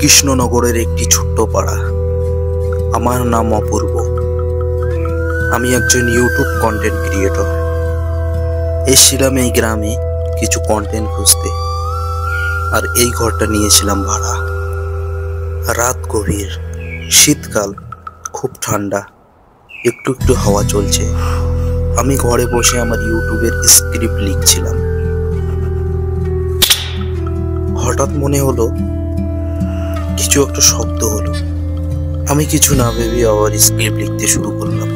কৃষ্ণনগরের একটি ছোট্ট পাড়া। আমার নাম অপূর্ব। আমি একজন ইউটিউব কন্টেন্ট ক্রিয়েটর। এসেছিলাম এই গ্রামে কিছু কন্টেন্ট খুঁজতে, আর এই ঘরটা নিয়েছিলাম ভাড়া। রাত গভীর, শীতকাল, খুব ঠান্ডা, একটু একটু হাওয়া চলছে। আমি ঘরে বসে আমার ইউটিউবের স্ক্রিপ্ট লিখছিলাম। হঠাৎ মনে হলো কিছু একটা শব্দ হলো। আমি কিছু না ভেবে আবার স্ক্রিপ্ট লিখতে শুরু করলাম।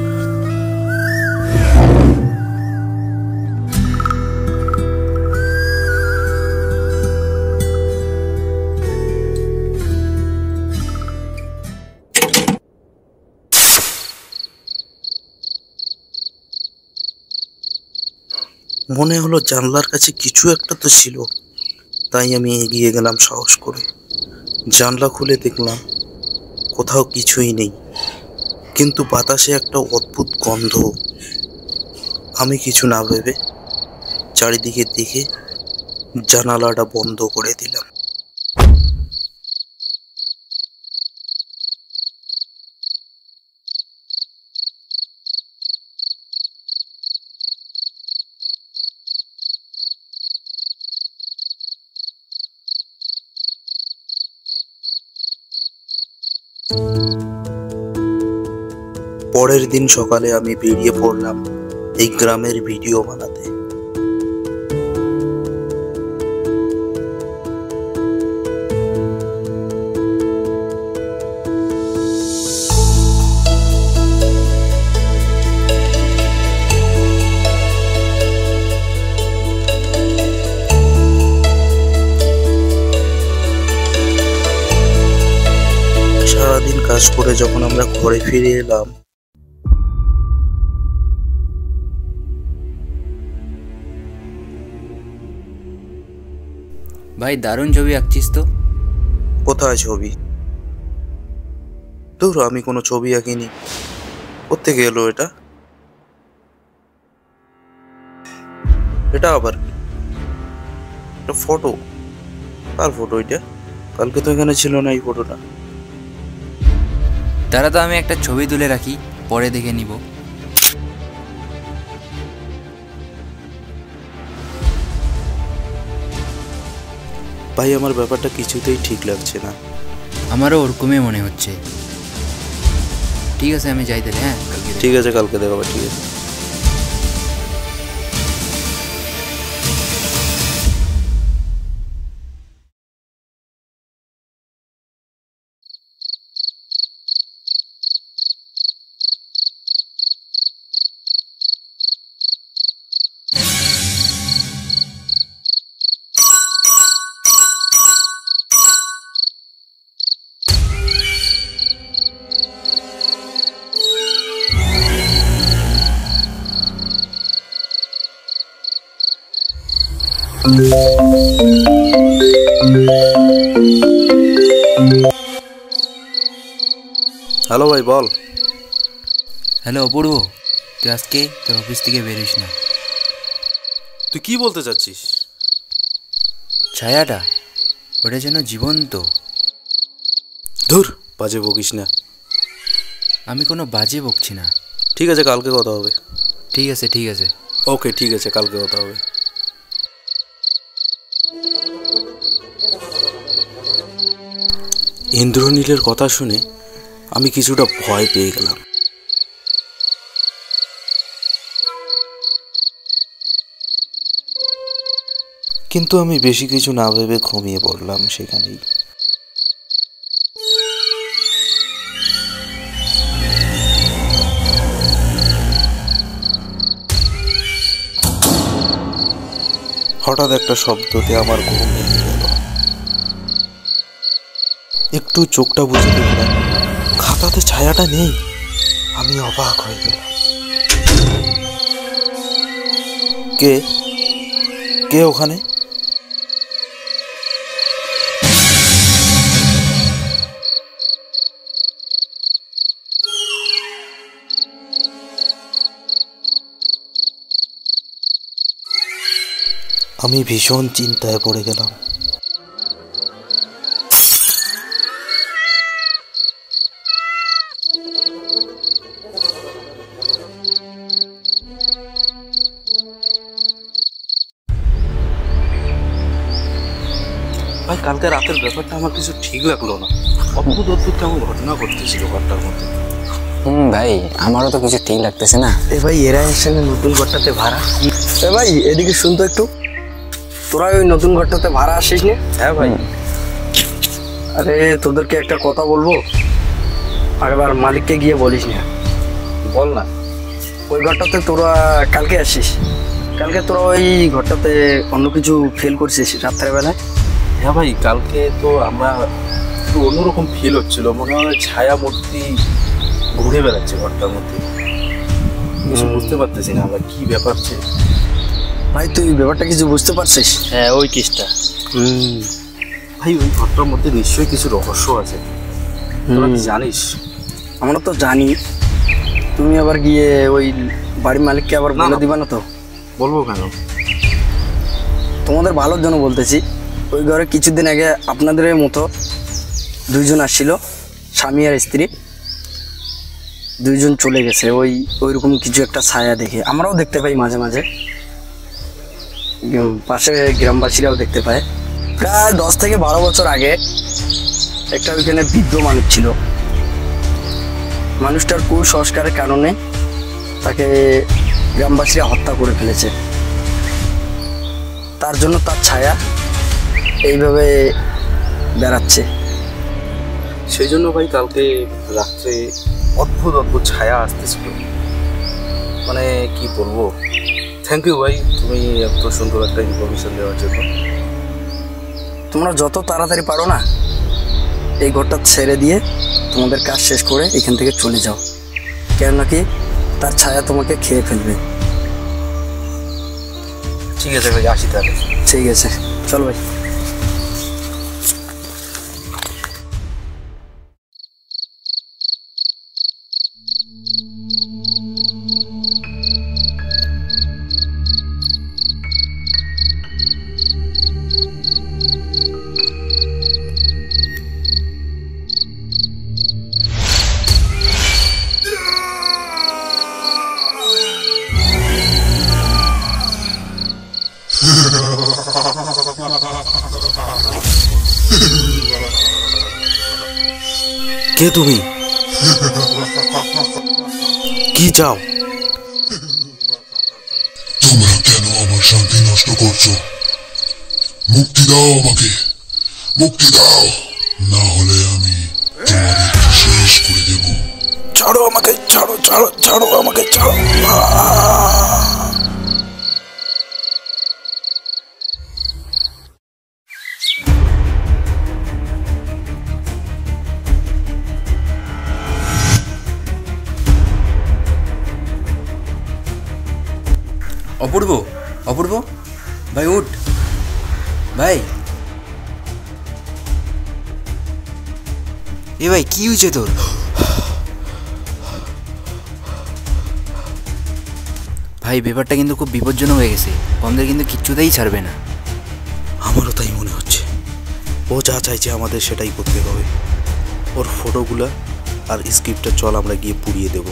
মনে হলো জানলার কাছে কিছু একটা তো ছিল, তাই আমি এগিয়ে গেলাম সাহস করে। জানলা খুলে দেখলাম কোথাও কিছুই নেই, কিন্তু বাতাসে একটা অদ্ভুত গন্ধ। আমি কিছু না ভেবে চারিদিকে দেখে জানালাটা বন্ধ করে দিলাম। পরের দিন সকালে আমি বেরিয়ে পড়লাম এই গ্রামের ভিডিও বানাতে। সারাদিন কাজ করে যখন আমরা ঘরে ফিরে এলাম, ভাই দারুণ ছবি আঁকছিস তো। কোথায় ছবি? ধুর, আমি কোনো ছবি আঁকিনি। কোত্থেকে এলো এটা? এটা আবার কি? এটা ফটো? কার ফটো এটা? কালকে তো এখানে ছিল না এই ফটোটা। তারা তো আমি একটা ছবি তুলে রাখি, পরে দেখে নিব। ভাই, আমার ব্যাপারটা কিছুতেই ঠিক লাগছে না। আমারও ওরকমই মনে হচ্ছে। ঠিক আছে, আমি যাই তাহলে। হ্যাঁ, ঠিক আছে, কালকে দেখাবো। ঠিক আছে। হ্যালো ভাই, বল। হ্যালো অপূর্ব, তুই আজকে তোর অফিস থেকে বেরোস না। তুই কি বলতে চাচ্ছিস? ছায়াটা ওটা যেন জীবন্ত। ধুর, বাজে বকিস না। আমি কোনো বাজে বকছি না। ঠিক আছে, কালকে কথা হবে। ঠিক আছে, ঠিক আছে। ওকে, ঠিক আছে, কালকে কথা হবে। ইন্দ্রনীলের কথা শুনে আমি কিছুটা ভয় পেয়ে গেলাম। কিন্তু আমি বেশি কিছু না ভেবে ঘুমিয়ে পড়লাম সেখানেই। হঠাৎ একটা শব্দতে আমার ঘুম ভেঙে গেল। একটু চোখটা বুজে দেখলাম খাতাতে ছায়াটা নেই। আমি অবাক হয়ে গেলাম। কে কে ওখানে? আমি ভীষণ চিন্তায় পড়ে গেলাম। ভাই কালকে রাতের ব্যাপারটা আমার কিছু ঠিক লাগলো না, অদ্ভুত অদ্ভুত কেমন ঘটনা ঘটতেছিল ঘরটার মধ্যে। ভাই আমারও তো কিছু ঠিক লাগতেছে না। এ ভাই এরা এসে নতুন ঘরটাতে ভাড়া। এ ভাই এদিকে শুনতো একটু, তোরা ওই নতুন ঘরটাতে ভাড়া আসিস না? হ্যাঁ ভাই। আরে তোদেরকে একটা কথা বলবো, আগেবার মালিককে গিয়ে বলিস না। বল না। ওই ঘরটাতে তোরা কালকে আসিস, কালকে তোরা ওই ঘরটাতে অন্য কিছু ফিল করছিস রাত্রেবেলায়। হ্যাঁ ভাই, কালকে তো আমরা একটু অন্যরকম ফিল হচ্ছিল, মনে হয় ছায়া মূর্তি ঘুরে বেড়াচ্ছে ঘরটার মধ্যে। কিছু বুঝতে পারতেছি না আমরা কি ব্যাপার। ভাই তুই ব্যাপারটা কিছু বুঝতে পারছিস? হ্যাঁ ওই কেসটা। ভাই ওই ঘরটার মধ্যে নিশ্চয়ই কিছু রহস্য আছে, তোরা কি জানিস? আমরা তো জানি, তুমি আবার গিয়ে ওই বাড়ির মালিককে আবার বলে দিবা না তো? বলবো কেন? তোমাদের ভালোর জন্য বলতেছি। ওই ঘরে কিছুদিন আগে আপনাদের মতো দুইজন আসছিল, স্বামী আর স্ত্রী, দুইজন চলে গেছে ওইরকম কিছু একটা ছায়া দেখে। আমরাও দেখতে পাই মাঝে মাঝে, পাশে গ্রামবাসীরাও দেখতে পায়। প্রায় 10 থেকে 12 বছর আগে একটা ওইখানে বৃদ্ধ মানুষ ছিল। মানুষটার কুসংস্কারের কারণে তাকে গ্রামবাসীরা হত্যা করে ফেলেছে। তার জন্য তার ছায়া এইভাবে বেড়াচ্ছে। সেই জন্য ভাই কালকে রাত্রে অদ্ভুত অদ্ভুত ছায়া আসতেছিল। মানে কি বলবো। থ্যাংক ইউ ভাই, তুমি এত সুন্দর একটা ইনফরমেশন দেওয়ার জন্য। তোমরা যত তাড়াতাড়ি পারো না এই ঘরটা ছেড়ে দিয়ে তোমাদের কাজ শেষ করে এখান থেকে চলে যাও, কেন নাকি তার ছায়া তোমাকে খেয়ে ফেলবে। ঠিক আছে ভাই, আসি তাহলে। ঠিক আছে, চল ভাই। কে তুমি? কি চাও? তোমরা কেন আমার শান্তি নষ্ট করছো? মুক্তি দাও আমাকে, মুক্তি দাও, না হলে আমি তোমাদেরকে শেষ করে দেব। ছাড়ো আমাকে, ছাড়ো ছাড়ো ছাড়ো আমাকে, ছাড়ো। অপূর্ব, অপূর্ব ভাই উঠ ভাই। এ ভাই কি হয়েছে তোর? ভাই ব্যাপারটা কিন্তু খুব বিপজ্জনক হয়ে গেছে, আমাদের কিন্তু কিচ্ছুতেই ছাড়বে না। আমারও তাই মনে হচ্ছে। ও যা চাইছে আমাদের সেটাই করতে হবে। ওর ফটোগুলা আর স্ক্রিপ্টটা চল আমরা গিয়ে পুড়িয়ে দেব।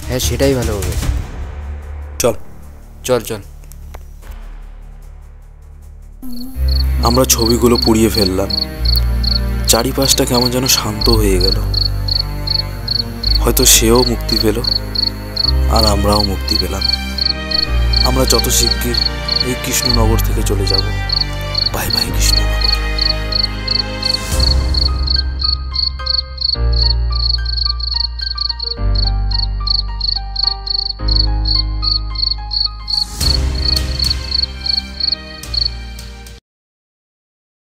হ্যাঁ সেটাই ভালো হবে, চল চল চল। আমরা ছবিগুলো পুড়িয়ে ফেললাম, চারিপাশটা কেমন যেন শান্ত হয়ে গেল। হয়তো সেও মুক্তি পেল আর আমরাও মুক্তি পেলাম। আমরা যত শিগগির এই কৃষ্ণনগর থেকে চলে যাব। Bye bye Krishnanagar.